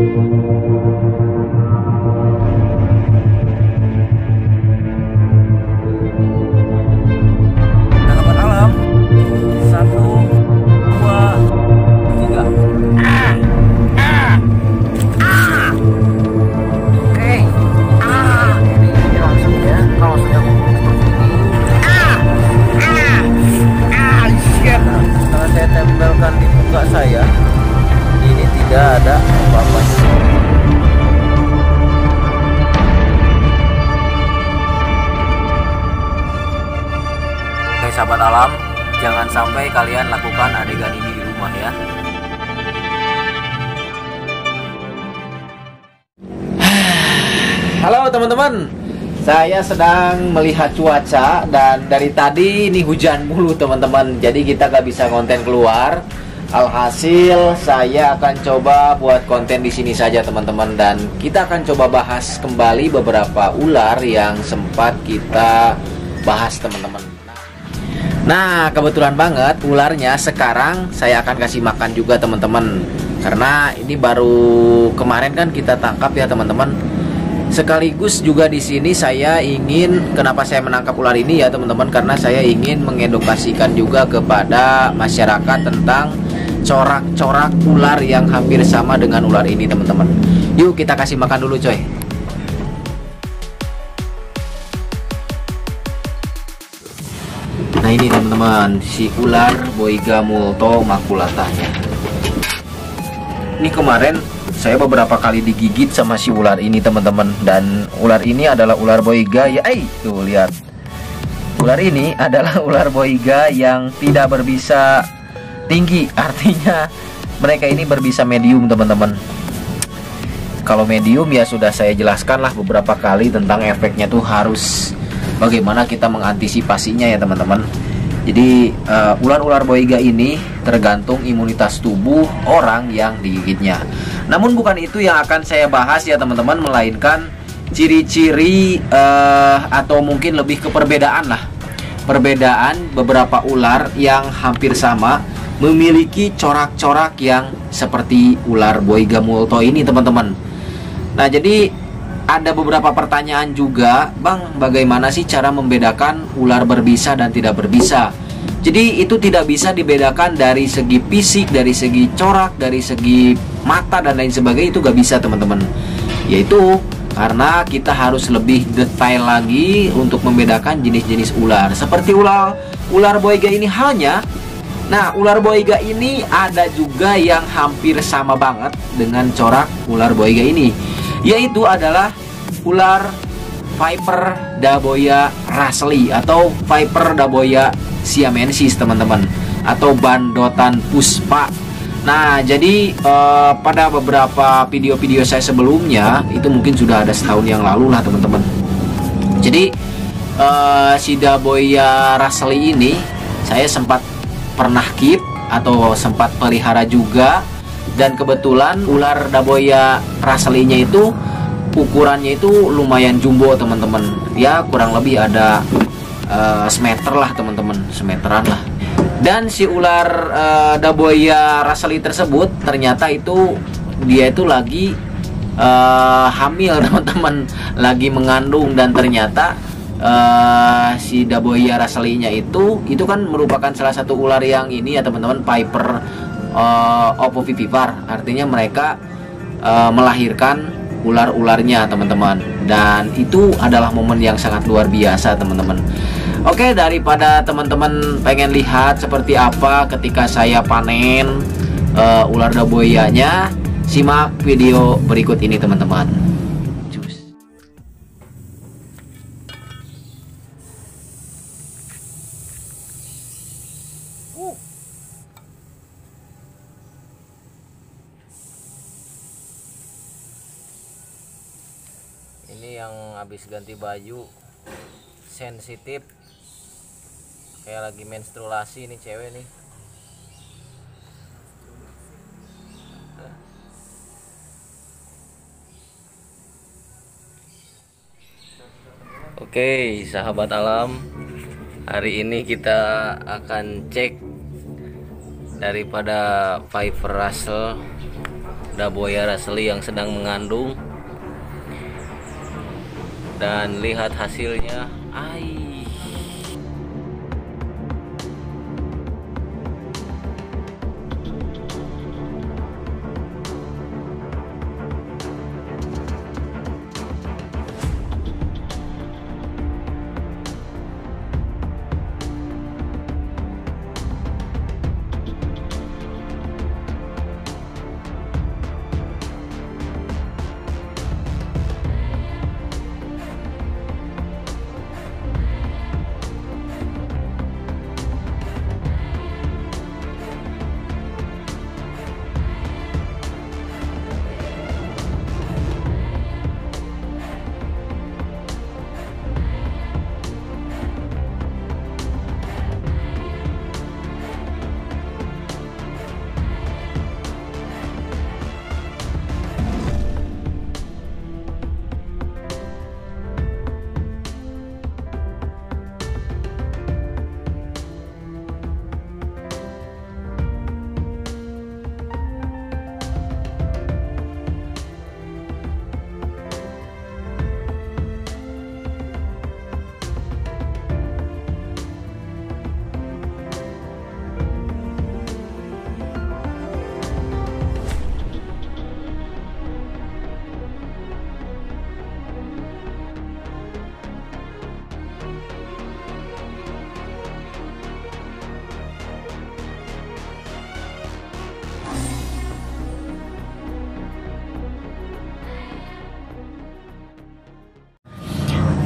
Sahabat alam, 1, 2, 3. Oke. Ini langsung ya kalau sudah ngomong seperti ini. Setelah saya tempelkan di muka saya, ini tidak ada apa-apanya. Oke sahabat alam, jangan sampai kalian lakukan adegan ini di rumah ya. Halo teman-teman, saya sedang melihat cuaca dan dari tadi ini hujan mulu teman-teman. Jadi kita gak bisa konten keluar. Alhasil saya akan coba buat konten di sini saja teman-teman, dan kita akan coba bahas kembali beberapa ular yang sempat kita bahas teman-teman. Nah kebetulan banget ularnya sekarang saya akan kasih makan juga teman-teman, karena ini baru kemarin kan kita tangkap ya teman-teman. Sekaligus juga di sini saya ingin, kenapa saya menangkap ular ini ya teman-teman, karena saya ingin mengedukasikan juga kepada masyarakat tentang corak-corak ular yang hampir sama dengan ular ini teman-teman. Yuk kita kasih makan dulu coy. Nah ini teman-teman, si ular Boiga multo maculatanya. Ini kemarin saya beberapa kali digigit sama si ular ini teman-teman, dan ular ini adalah ular Boiga ya. Tuh lihat, ular ini adalah ular Boiga yang tidak berbisa tinggi, artinya mereka ini berbisa medium teman-teman. Kalau medium ya sudah saya jelaskan lah beberapa kali tentang efeknya tuh harus bagaimana kita mengantisipasinya ya teman-teman. Jadi ular-ular Boiga ini tergantung imunitas tubuh orang yang digigitnya. Namun bukan itu yang akan saya bahas ya teman-teman, melainkan ciri-ciri atau mungkin lebih ke perbedaan lah. Perbedaan beberapa ular yang hampir sama memiliki corak-corak yang seperti ular Boiga multo ini teman-teman. Nah jadi ada beberapa pertanyaan juga, Bang, bagaimana sih cara membedakan ular berbisa dan tidak berbisa? Jadi itu tidak bisa dibedakan dari segi fisik, dari segi corak, dari segi mata dan lain sebagainya, itu gak bisa teman-teman. Yaitu karena kita harus lebih detail lagi untuk membedakan jenis-jenis ular. Seperti ular Boiga ini halnya. Nah ular Boiga ini ada juga yang hampir sama banget dengan corak ular Boiga ini, yaitu adalah ular Viper daboia russellii atau Viper daboia siamensis teman-teman, atau bandotan puspa. Nah jadi pada beberapa video-video saya sebelumnya, itu mungkin sudah ada setahun yang lalu lah teman-teman. Jadi si daboia russellii ini saya sempat pernah keep atau sempat pelihara juga, dan kebetulan ular daboia russellii-nya itu ukurannya itu lumayan jumbo teman-teman, ya kurang lebih ada semeter lah teman-teman, semeteran lah. Dan si ular daboia russellii tersebut ternyata itu dia itu lagi hamil teman-teman, lagi mengandung, dan ternyata si daboia russellii-nya itu kan merupakan salah satu ular yang ini ya teman-teman, Viper ovovivipar, artinya mereka melahirkan ular-ularnya teman-teman, dan itu adalah momen yang sangat luar biasa teman-teman. Oke, daripada teman-teman pengen lihat seperti apa ketika saya panen ular daboianya, simak video berikut ini teman-teman. Ini yang habis ganti baju, sensitif, kayak lagi menstruasi nih cewek nih. Oke, sahabat alam, hari ini kita akan cek daripada Viper Russell Daboia raseli yang sedang mengandung. Dan lihat hasilnya.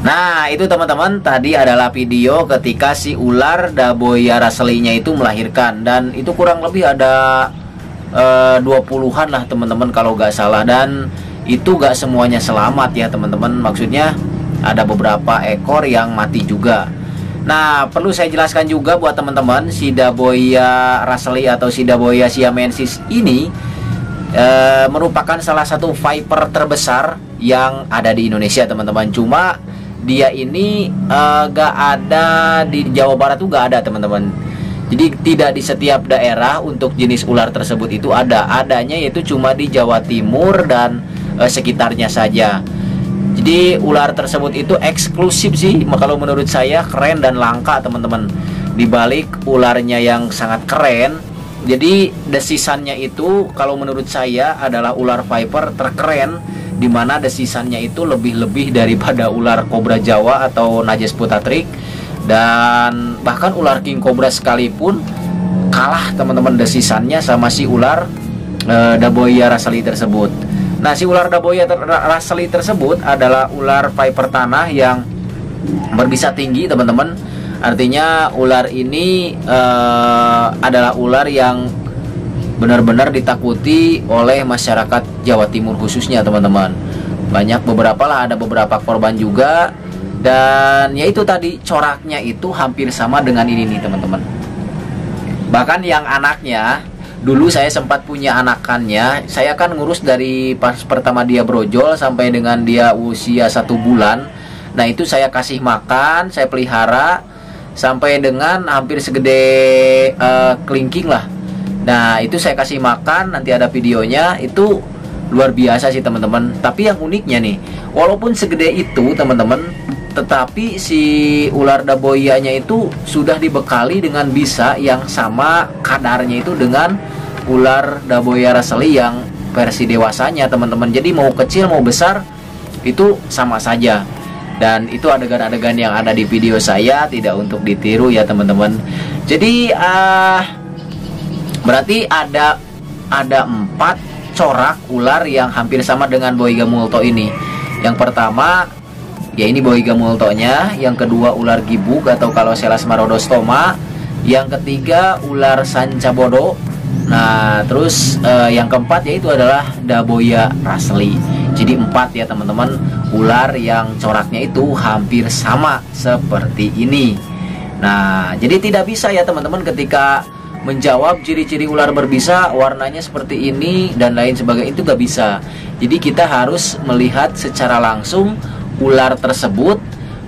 Nah, itu teman-teman, tadi adalah video ketika si ular Daboia raselinya itu melahirkan. Dan itu kurang lebih ada 20-an lah teman-teman kalau gak salah. Dan itu gak semuanya selamat ya teman-teman. Maksudnya ada beberapa ekor yang mati juga. Nah, perlu saya jelaskan juga buat teman-teman, si Daboia raseli atau si Daboia siamensis ini merupakan salah satu viper terbesar yang ada di Indonesia teman-teman. Cuma dia ini gak ada di Jawa Barat tuh, gak ada teman-teman. Jadi tidak di setiap daerah untuk jenis ular tersebut itu ada. Adanya yaitu cuma di Jawa Timur dan sekitarnya saja. Jadi ular tersebut itu eksklusif sih, kalau menurut saya keren dan langka teman-teman. Di balik ularnya yang sangat keren, jadi desisannya itu kalau menurut saya adalah ular viper terkeren, dimana desisannya itu lebih-lebih daripada ular kobra Jawa atau Najes putatrik. Dan bahkan ular king cobra sekalipun kalah teman-teman desisannya sama si ular Daboia raseli tersebut. Nah, si ular Daboia raseli tersebut adalah ular viper tanah yang berbisa tinggi teman-teman. Artinya ular ini adalah ular yang benar-benar ditakuti oleh masyarakat Jawa Timur khususnya teman-teman. Ada beberapa korban juga. Dan ya itu tadi, coraknya itu hampir sama dengan ini nih teman-teman. Bahkan yang anaknya, dulu saya sempat punya anakannya. Saya kan ngurus dari pas pertama dia brojol sampai dengan dia usia 1 bulan. Nah, itu saya kasih makan, saya pelihara sampai dengan hampir segede kelingking lah. Nah, itu saya kasih makan, nanti ada videonya. Itu luar biasa sih teman-teman. Tapi yang uniknya nih, walaupun segede itu teman-teman, tetapi si ular Daboianya itu sudah dibekali dengan bisa yang sama kadarnya itu dengan ular Daboia raseli yang versi dewasanya teman-teman. Jadi mau kecil mau besar itu sama saja. Dan itu adegan-adegan yang ada di video saya, tidak untuk ditiru ya teman-teman. Jadi berarti ada 4 corak ular yang hampir sama dengan Boiga multo ini. Yang pertama ya ini Boiga multonya, yang kedua ular gibug atau kalau Selachma rhodostoma, yang ketiga ular sancabodo. Nah, terus yang keempat yaitu adalah Daboia raseli. Jadi 4 ya teman-teman, ular yang coraknya itu hampir sama seperti ini. Nah, jadi tidak bisa ya teman-teman ketika menjawab ciri-ciri ular berbisa warnanya seperti ini dan lain sebagainya, itu gak bisa. Jadi kita harus melihat secara langsung ular tersebut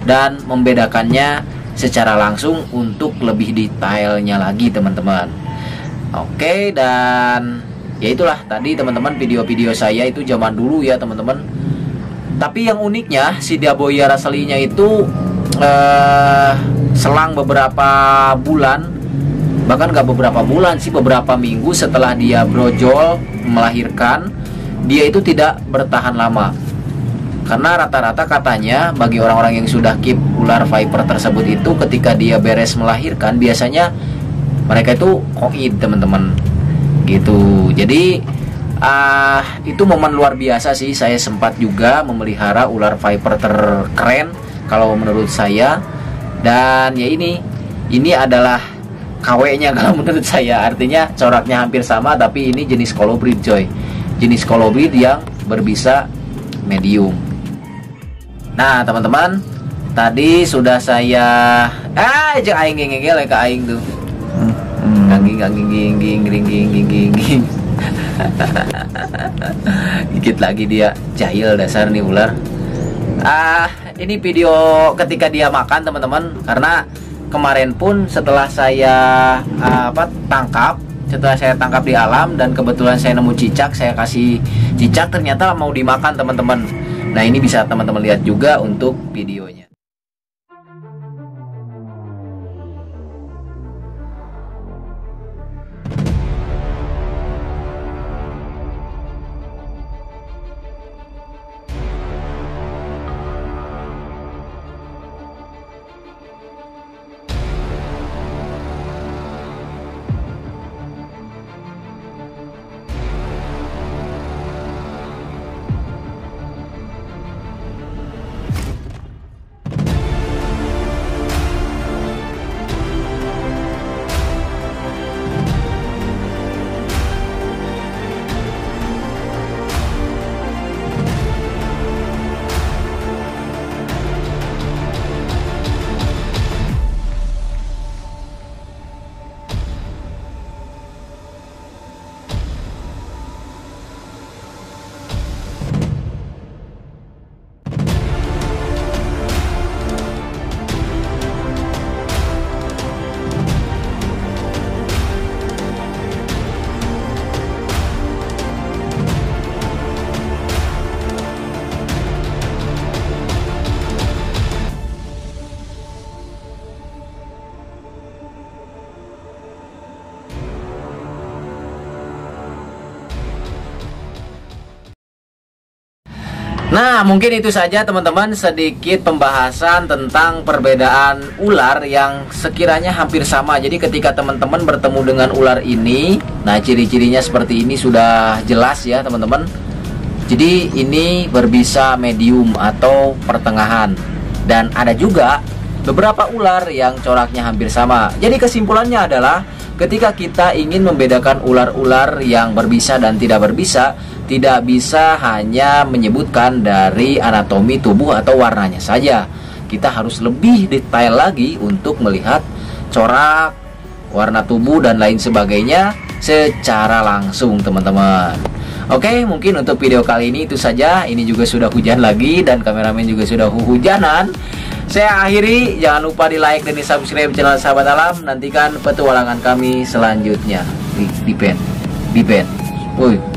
dan membedakannya secara langsung untuk lebih detailnya lagi teman-teman. Oke, dan Ya itulah tadi teman-teman, video-video saya itu zaman dulu ya teman-teman. Tapi yang uniknya si Daboia Raselinya itu selang beberapa bulan, bahkan gak beberapa bulan sih, beberapa minggu setelah dia brojol melahirkan, dia itu tidak bertahan lama. Karena rata-rata katanya bagi orang-orang yang sudah keep ular viper tersebut itu, ketika dia beres melahirkan biasanya mereka itu koid teman-teman gitu. Jadi itu momen luar biasa sih. Saya sempat juga memelihara ular viper terkeren kalau menurut saya. Dan ya ini adalah KW-nya kalau menurut saya. Artinya coraknya hampir sama, tapi ini jenis colobrid coy. Jenis colobrid yang berbisa medium. Nah teman-teman, tadi sudah saya aja aing ngegel ke aing tuh. Gigit lagi dia, jahil dasar nih ular. Ini video ketika dia makan teman-teman, karena kemarin pun setelah saya setelah saya tangkap di alam dan kebetulan saya nemu cicak, saya kasih cicak, ternyata mau dimakan teman-teman. Nah ini bisa teman-teman lihat juga untuk videonya. Nah mungkin itu saja teman-teman, sedikit pembahasan tentang perbedaan ular yang sekiranya hampir sama. Jadi ketika teman-teman bertemu dengan ular ini, nah ciri-cirinya seperti ini sudah jelas ya teman-teman. Jadi ini berbisa medium atau pertengahan. Dan ada juga beberapa ular yang coraknya hampir sama. Jadi kesimpulannya adalah ketika kita ingin membedakan ular-ular yang berbisa dan tidak berbisa, tidak bisa hanya menyebutkan dari anatomi tubuh atau warnanya saja. Kita harus lebih detail lagi untuk melihat corak, warna tubuh dan lain sebagainya secara langsung teman-teman. Oke, mungkin untuk video kali ini itu saja. Ini juga sudah hujan lagi dan kameramen juga sudah hujanan. Saya akhiri, jangan lupa di like dan di subscribe channel Sahabat Alam. Nantikan petualangan kami selanjutnya di pen. Woi.